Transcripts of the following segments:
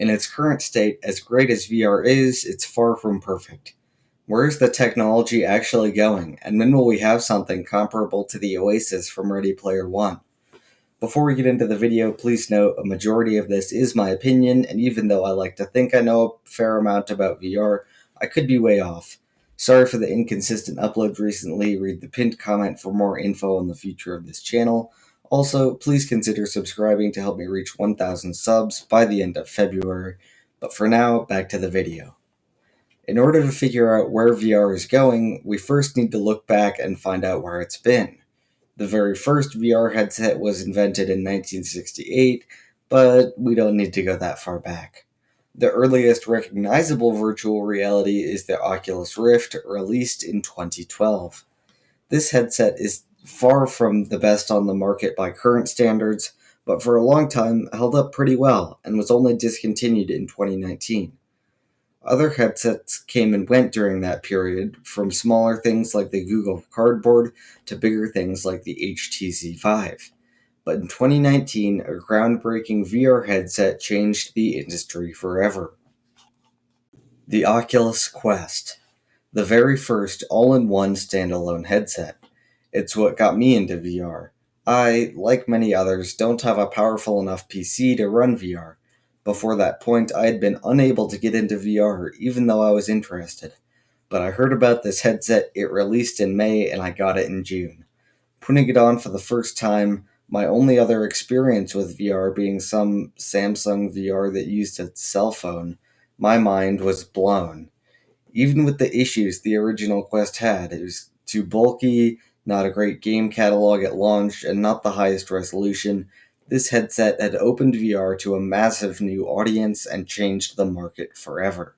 In its current state, as great as VR is, it's far from perfect. Where is the technology actually going, and when will we have something comparable to the Oasis from Ready Player One? Before we get into the video, please note a majority of this is my opinion, and even though I like to think I know a fair amount about VR, I could be way off. Sorry for the inconsistent uploads recently. Read the pinned comment for more info on the future of this channel. Also, please consider subscribing to help me reach 1,000 subs by the end of February. But for now, back to the video. In order to figure out where VR is going, we first need to look back and find out where it's been. The very first VR headset was invented in 1968, but we don't need to go that far back. The earliest recognizable virtual reality is the Oculus Rift, released in 2012. This headset is far from the best on the market by current standards, but for a long time held up pretty well and was only discontinued in 2019. Other headsets came and went during that period, from smaller things like the Google Cardboard to bigger things like the HTC Vive. But in 2019, a groundbreaking VR headset changed the industry forever. The Oculus Quest, the very first all-in-one standalone headset. It's what got me into VR. I, like many others, don't have a powerful enough PC to run VR. Before that point, I had been unable to get into VR, even though I was interested. But I heard about this headset, it released in May, and I got it in June. Putting it on for the first time, my only other experience with VR being some Samsung VR that used a cell phone, my mind was blown. Even with the issues the original Quest had, it was too bulky, not a great game catalog at launch, and not the highest resolution. This headset had opened VR to a massive new audience and changed the market forever.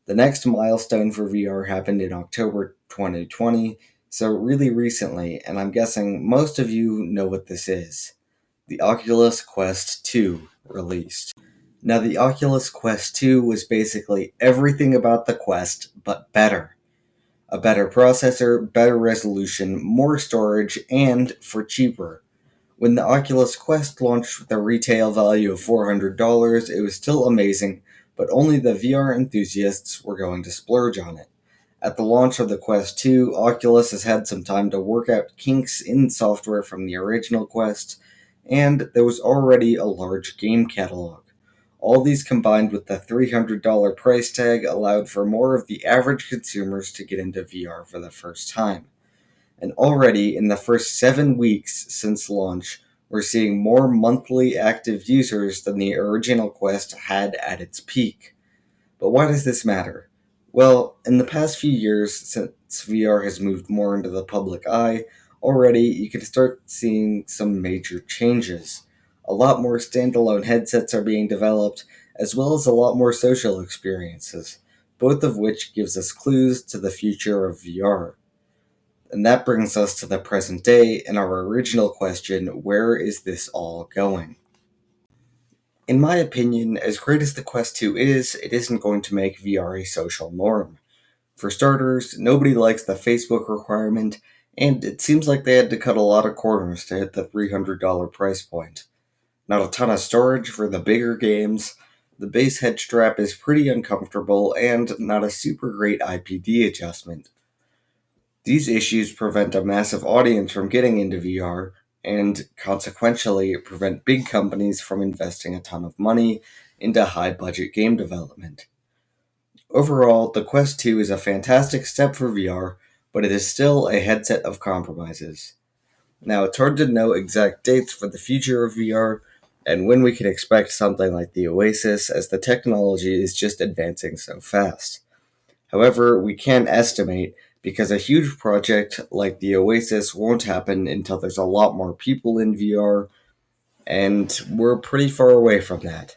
The next milestone for VR happened in October 2020, so really recently, and I'm guessing most of you know what this is. The Oculus Quest 2 released. Now, the Oculus Quest 2 was basically everything about the Quest, but better. A better processor, better resolution, more storage, and for cheaper. When the Oculus Quest launched with a retail value of $400, it was still amazing, but only the VR enthusiasts were going to splurge on it. At the launch of the Quest 2, Oculus has had some time to work out kinks in software from the original Quest, and there was already a large game catalog. All these combined with the $300 price tag allowed for more of the average consumers to get into VR for the first time. And already in the first 7 weeks since launch, we're seeing more monthly active users than the original Quest had at its peak. But why does this matter? Well, in the past few years, since VR has moved more into the public eye, already you can start seeing some major changes. A lot more standalone headsets are being developed, as well as a lot more social experiences, both of which gives us clues to the future of VR. And that brings us to the present day and our original question, where is this all going? In my opinion, as great as the Quest 2 is, it isn't going to make VR a social norm. For starters, nobody likes the Facebook requirement, and it seems like they had to cut a lot of corners to hit the $300 price point. Not a ton of storage for the bigger games, the base head strap is pretty uncomfortable, and not a super great IPD adjustment. These issues prevent a massive audience from getting into VR, and consequentially prevent big companies from investing a ton of money into high-budget game development. Overall, the Quest 2 is a fantastic step for VR, but it is still a headset of compromises. Now, it's hard to know exact dates for the future of VR, and when we can expect something like the Oasis, as the technology is just advancing so fast. However, we can estimate, because a huge project like the Oasis won't happen until there's a lot more people in VR, and we're pretty far away from that.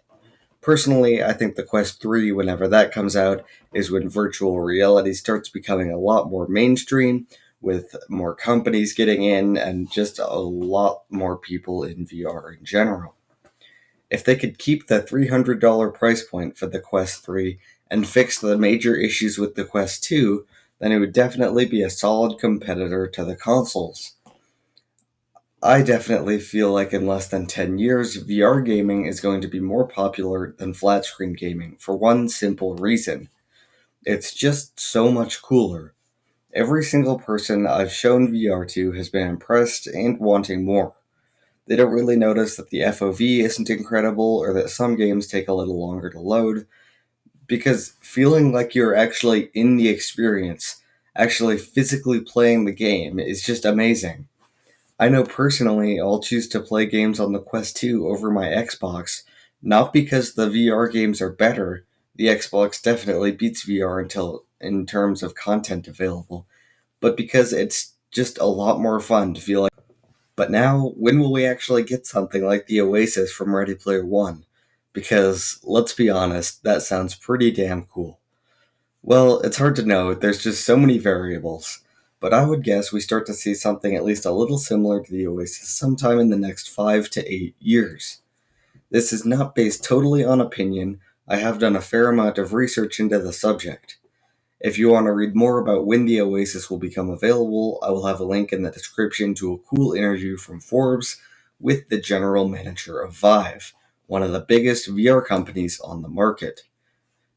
Personally, I think the Quest 3, whenever that comes out, is when virtual reality starts becoming a lot more mainstream, with more companies getting in and just a lot more people in VR in general. If they could keep the $300 price point for the Quest 3 and fix the major issues with the Quest 2, then it would definitely be a solid competitor to the consoles. I definitely feel like in less than 10 years, VR gaming is going to be more popular than flat screen gaming for one simple reason. It's just so much cooler. Every single person I've shown VR to has been impressed and wanting more. They don't really notice that the FOV isn't incredible or that some games take a little longer to load, because feeling like you're actually in the experience, actually physically playing the game, is just amazing. I know personally I'll choose to play games on the Quest 2 over my Xbox, not because the VR games are better. The Xbox definitely beats VR until in terms of content available, but because it's just a lot more fun to feel like. But now, when will we actually get something like the Oasis from Ready Player One? Because, let's be honest, that sounds pretty damn cool. Well, it's hard to know, there's just so many variables. But I would guess we start to see something at least a little similar to the Oasis sometime in the next 5 to 8 years. This is not based totally on opinion, I have done a fair amount of research into the subject. If you want to read more about when the Oasis will become available, I will have a link in the description to a cool interview from Forbes with the general manager of Vive, one of the biggest VR companies on the market.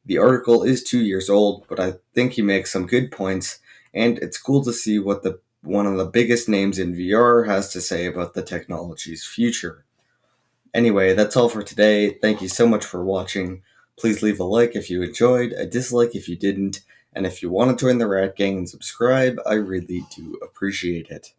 The article is 2 years old, but I think he makes some good points, and it's cool to see what the one of the biggest names in VR has to say about the technology's future. Anyway, that's all for today. Thank you so much for watching. Please leave a like if you enjoyed, a dislike if you didn't, and if you want to join the Rat Gang and subscribe, I really do appreciate it.